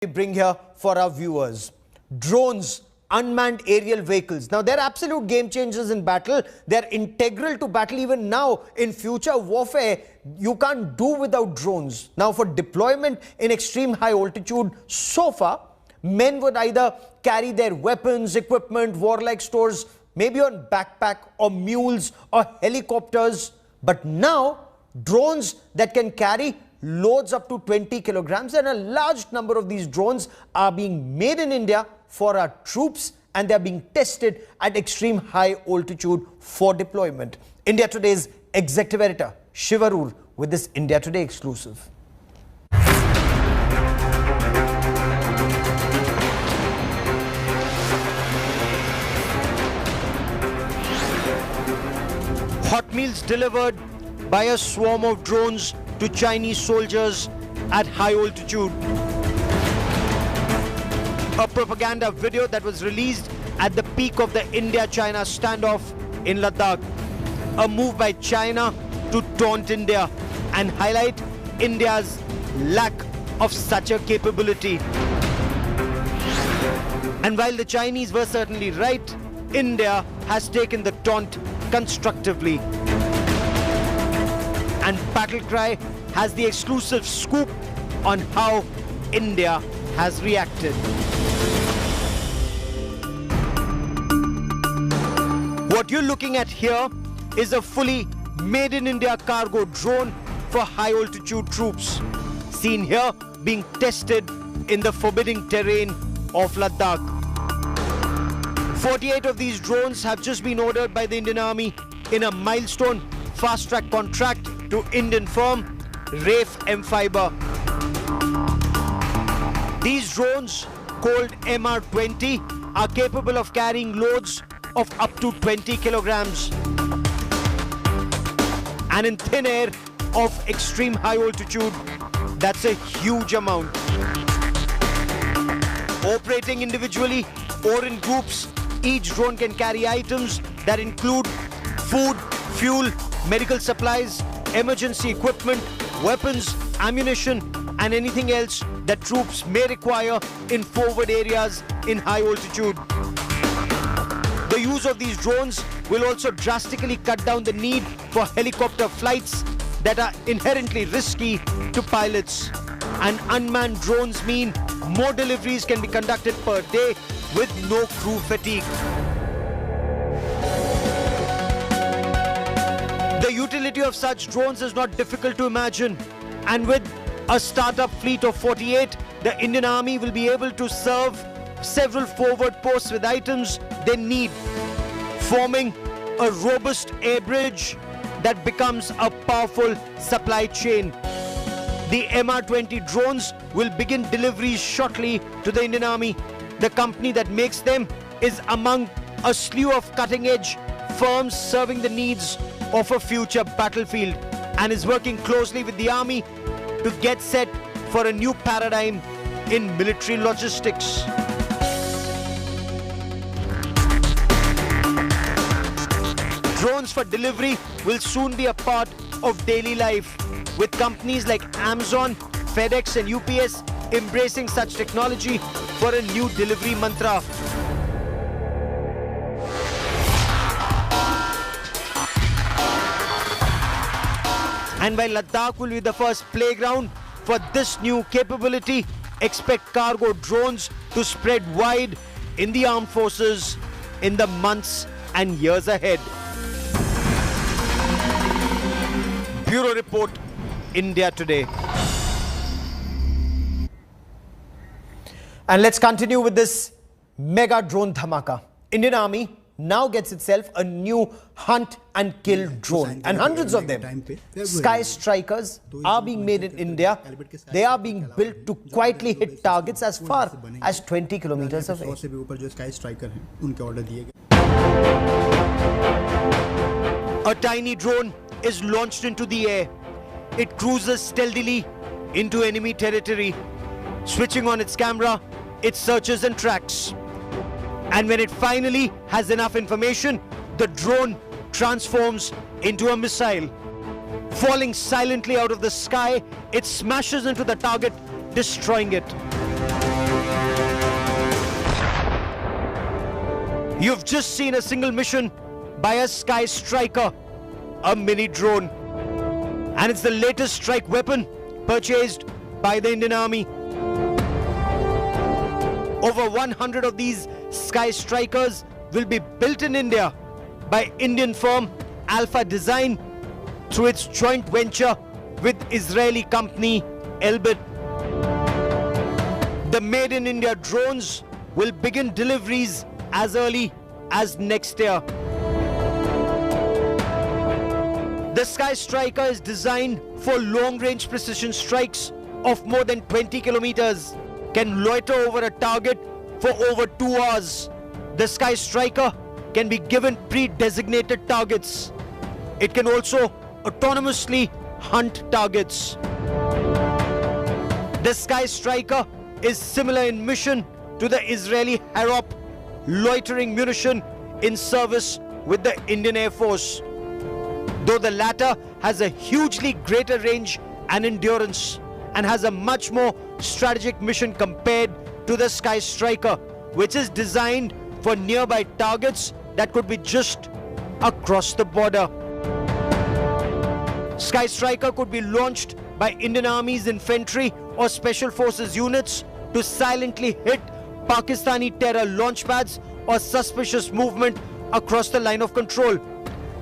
We bring here for our viewers. Drones, unmanned aerial vehicles. Now, they're absolute game changers in battle. They're integral to battle even now. In future warfare, you can't do without drones. Now, for deployment in extreme high altitude, so far, men would either carry their weapons, equipment, warlike stores, maybe on backpack or mules or helicopters. But now, drones that can carry loads up to 20 kilograms, and a large number of these drones are being made in India for our troops, and they are being tested at extreme high altitude for deployment. India Today's executive editor Shivarur with this India Today exclusive. Hot meals delivered by a swarm of drones to Chinese soldiers at high altitude. A propaganda video that was released at the peak of the India-China standoff in Ladakh. A move by China to taunt India and highlight India's lack of such a capability. And while the Chinese were certainly right, India has taken the taunt constructively. And Battlecry has the exclusive scoop on how India has reacted. What you're looking at here is a fully made in India cargo drone for high altitude troops, seen here being tested in the forbidding terrain of Ladakh. 48 of these drones have just been ordered by the Indian Army in a milestone fast-track contract to Indian firm Rafe M-Fiber. These drones, called MR-20, are capable of carrying loads of up to 20 kilograms. And in thin air of extreme high altitude, that's a huge amount. Operating individually or in groups, each drone can carry items that include food, fuel, medical supplies, emergency equipment, weapons, ammunition, and anything else that troops may require in forward areas in high altitude. The use of these drones will also drastically cut down the need for helicopter flights that are inherently risky to pilots. And unmanned drones mean more deliveries can be conducted per day with no crew fatigue. The utility of such drones is not difficult to imagine, and with a startup fleet of 48, the Indian Army will be able to serve several forward posts with items they need, forming a robust air bridge that becomes a powerful supply chain. The MR-20 drones will begin deliveries shortly to the Indian Army. The company that makes them is among a slew of cutting-edge firms serving the needs of a future battlefield, and is working closely with the Army to get set for a new paradigm in military logistics. Drones for delivery will soon be a part of daily life, with companies like Amazon, FedEx and UPS embracing such technology for a new delivery mantra. And while Ladakh will be the first playground for this new capability, expect cargo drones to spread wide in the armed forces in the months and years ahead. Bureau Report, India Today. And let's continue with this mega drone dhamaka. Indian Army now gets itself a new hunt and kill drone, and hundreds of them. Sky Strikers are being made in India. They are being built to quietly hit targets as far as 20 kilometers away. A tiny drone is launched into the air. It cruises stealthily into enemy territory. Switching on its camera, it searches and tracks. And when it finally has enough information, the drone transforms into a missile. Falling silently out of the sky, it smashes into the target, destroying it. You've just seen a single mission by a Sky Striker, a mini drone. And it's the latest strike weapon purchased by the Indian Army. Over 100 of these Sky Strikers will be built in India by Indian firm Alpha Design through its joint venture with Israeli company Elbit. The Made in India drones will begin deliveries as early as next year. The Sky Striker is designed for long-range precision strikes of more than 20 kilometers, can loiter over a target for over 2 hours. The Sky Striker can be given pre-designated targets. It can also autonomously hunt targets. The Sky Striker is similar in mission to the Israeli Harop loitering munition in service with the Indian Air Force, though the latter has a hugely greater range and endurance and has a much more strategic mission compared to the Sky Striker, which is designed for nearby targets that could be just across the border. Sky Striker could be launched by Indian Army's infantry or special forces units to silently hit Pakistani terror launch pads or suspicious movement across the line of control.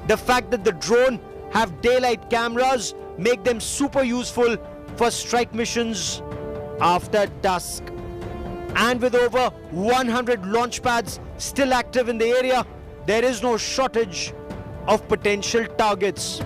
The fact that the drone have daylight cameras make them super useful for strike missions after dusk. And with over 100 launch pads still active in the area, there is no shortage of potential targets.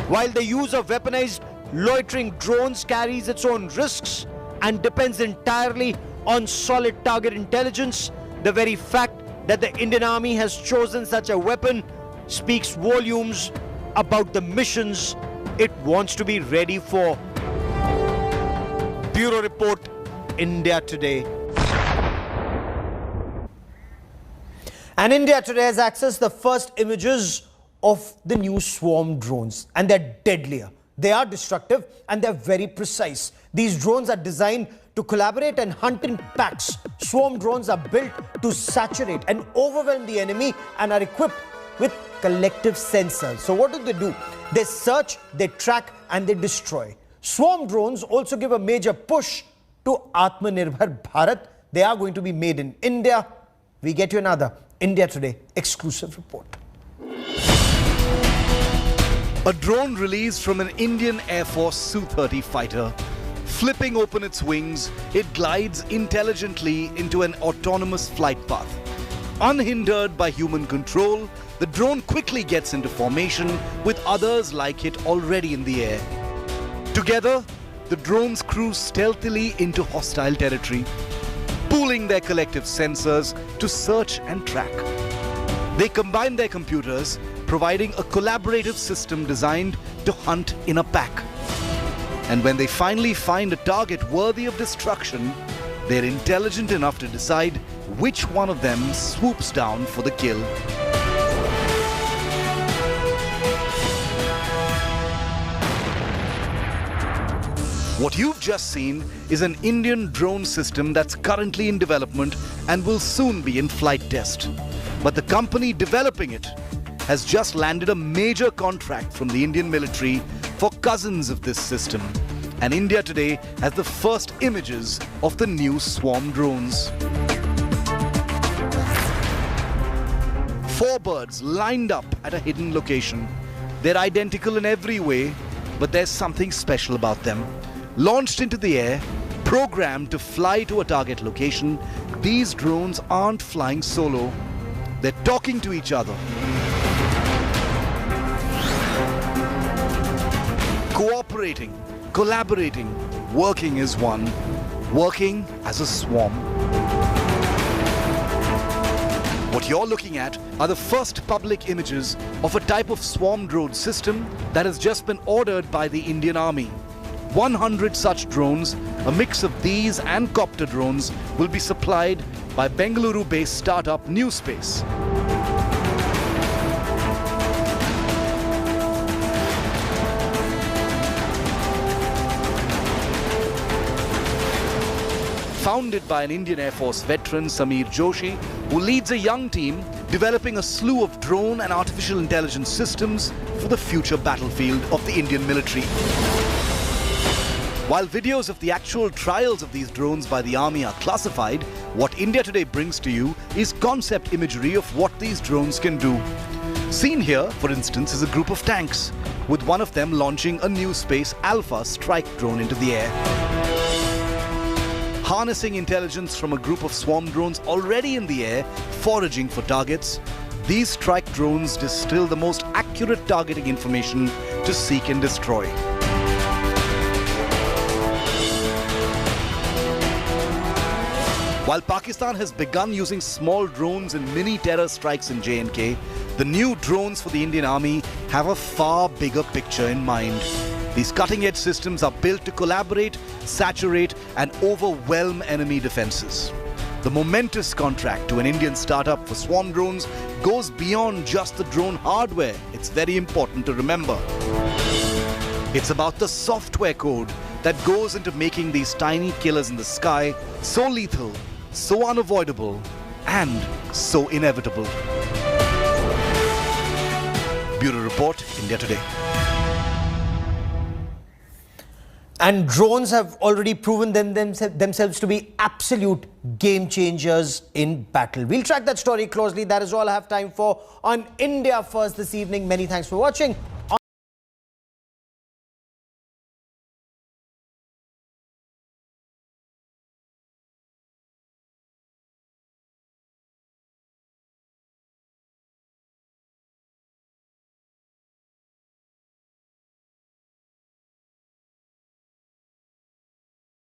While the use of weaponized loitering drones carries its own risks and depends entirely on solid target intelligence, the very fact that the Indian Army has chosen such a weapon speaks volumes about the missions it wants to be ready for. Bureau Report, India Today. And India Today has accessed the first images of the new swarm drones, and they're deadlier. They are destructive and they're very precise. These drones are designed to collaborate and hunt in packs. Swarm drones are built to saturate and overwhelm the enemy and are equipped with collective sensors. So what do? They search, they track, and they destroy. Swarm drones also give a major push to Atmanirbhar Bharat. They are going to be made in India. We get you another India Today exclusive report. A drone released from an Indian Air Force Su-30 fighter. Flipping open its wings, it glides intelligently into an autonomous flight path. Unhindered by human control, the drone quickly gets into formation with others like it already in the air. Together, the drones cruise stealthily into hostile territory, pooling their collective sensors to search and track. They combine their computers, providing a collaborative system designed to hunt in a pack. And when they finally find a target worthy of destruction, they're intelligent enough to decide which one of them swoops down for the kill. What you've just seen is an Indian drone system that's currently in development and will soon be in flight test. But the company developing it has just landed a major contract from the Indian military for cousins of this system. And India Today has the first images of the new swarm drones. 4 birds lined up at a hidden location. They're identical in every way, but there's something special about them. Launched into the air, programmed to fly to a target location, these drones aren't flying solo. They're talking to each other. Cooperating, collaborating, working as one, working as a swarm. What you're looking at are the first public images of a type of swarm drone system that has just been ordered by the Indian Army. 100 such drones, a mix of these and copter drones, will be supplied by Bengaluru-based startup New Space. founded by an Indian Air Force veteran, Sameer Joshi, who leads a young team developing a slew of drone and artificial intelligence systems for the future battlefield of the Indian military. While videos of the actual trials of these drones by the army are classified, what India Today brings to you is concept imagery of what these drones can do. Seen here, for instance, is a group of tanks, with one of them launching a new Space Alpha strike drone into the air. Harnessing intelligence from a group of swarm drones already in the air, foraging for targets, these strike drones distill the most accurate targeting information to seek and destroy. While Pakistan has begun using small drones in mini terror strikes in J&K, the new drones for the Indian Army have a far bigger picture in mind. These cutting-edge systems are built to collaborate, saturate, and overwhelm enemy defenses. The momentous contract to an Indian startup for swarm drones goes beyond just the drone hardware. It's very important to remember. It's about the software code that goes into making these tiny killers in the sky so lethal, so unavoidable, and so inevitable. Bureau Report, India Today. And drones have already proven themselves to be absolute game changers in battle. We'll track that story closely. That is all I have time for on India First this evening. Many thanks for watching.